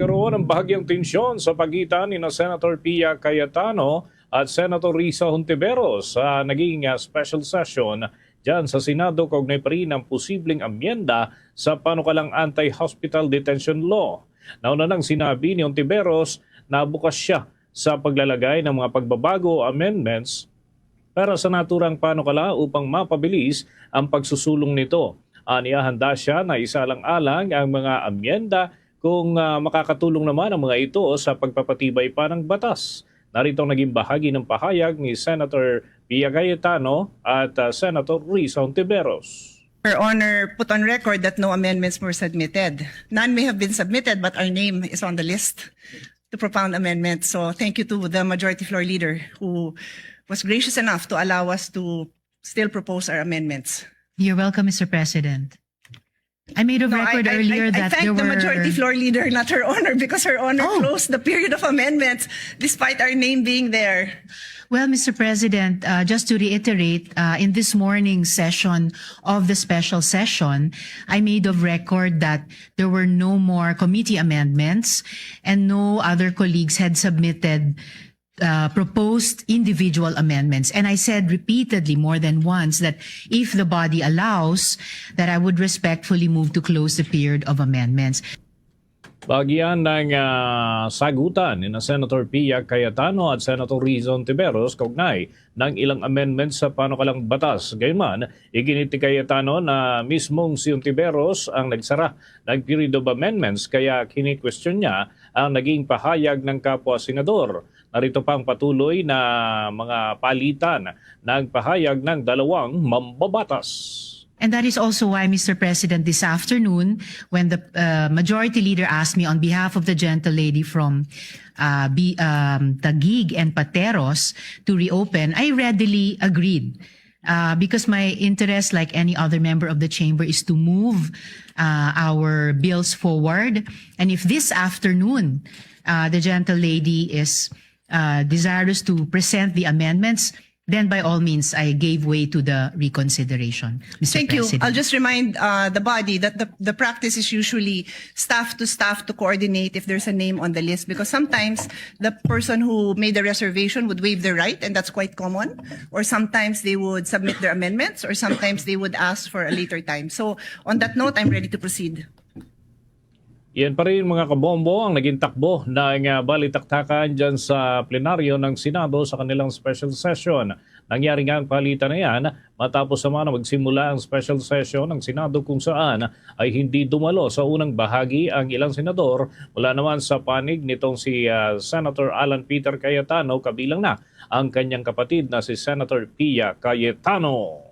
nagkaroon ng bahagyang tensyon sa pagitan ni Senator Pia Cayetano at Senator Risa Hontiveros sa naging special session dyan sa Senado kaugnay pa rin ng posibleng amyenda sa panukalang anti-hospital detention law. Nauna nang sinabi ni Hontiveros na bukas siya sa paglalagay ng mga pagbabago o amendments para sa naturang panukala upang mapabilis ang pagsusulong nito. Aniya, handa siya na isalang-alang ang mga amyenda kung makakatulong naman ang mga ito sa pagpapatibay pa ng batas. Narito naging bahagi ng pahayag ni Senator Pia Cayetano at Senator Risa Hontiveros. Her Honor put on record that no amendments were submitted. None may have been submitted, but our name is on the list to propound amendments. So thank you to the Majority Floor Leader who was gracious enough to allow us to still propose our amendments. You're welcome, Mr. President. I made a record earlier I that thank there the were... Majority Floor Leader, not Her Honor, because Her Honor closed the period of amendments despite our name being there. Well, Mr. President, just to reiterate, in this morning's session of the special session, I made of record that there were no more committee amendments and no other colleagues had submitted proposed individual amendments. And I said repeatedly more than once that if the body allows, that I would respectfully move to close the period of amendments. Bagian ng sagutan ni Senator Pia Cayetano at Senator Risa Hontiveros kaugnay ng ilang amendments sa panukalang batas. Gayunman, iginit ni Cayetano na mismong si Hontiveros ang nagsara ng period of amendments kaya kini-question niya ang naging pahayag ng kapwa senador. Narito pang patuloy na mga palitan ng pahayag ng dalawang mambabatas. And that is also why, Mr. President, this afternoon, when the Majority Leader asked me on behalf of the gentle lady from Taguig and Pateros to reopen, I readily agreed. Because my interest, like any other member of the chamber, is to move our bills forward. And if this afternoon, the gentle lady is desirous to present the amendments, then by all means, I gave way to the reconsideration, Mr. Thank you. President. I'll just remind the body that the practice is usually staff to coordinate if there's a name on the list, because sometimes the person who made the reservation would waive their right, and that's quite common, or sometimes they would submit their amendments, or sometimes they would ask for a later time. So on that note, I'm ready to proceed. Yan pa rin mga kabombo ang naging takbo ng balitaktakan dyan sa plenaryo ng Senado sa kanilang special session. Nangyari nga ang palitan na yan matapos naman na magsimula ang special session ng Senado kung saan ay hindi dumalo sa unang bahagi ang ilang senador mula naman sa panig nitong si Senator Alan Peter Cayetano, kabilang na ang kanyang kapatid na si Senator Pia Cayetano.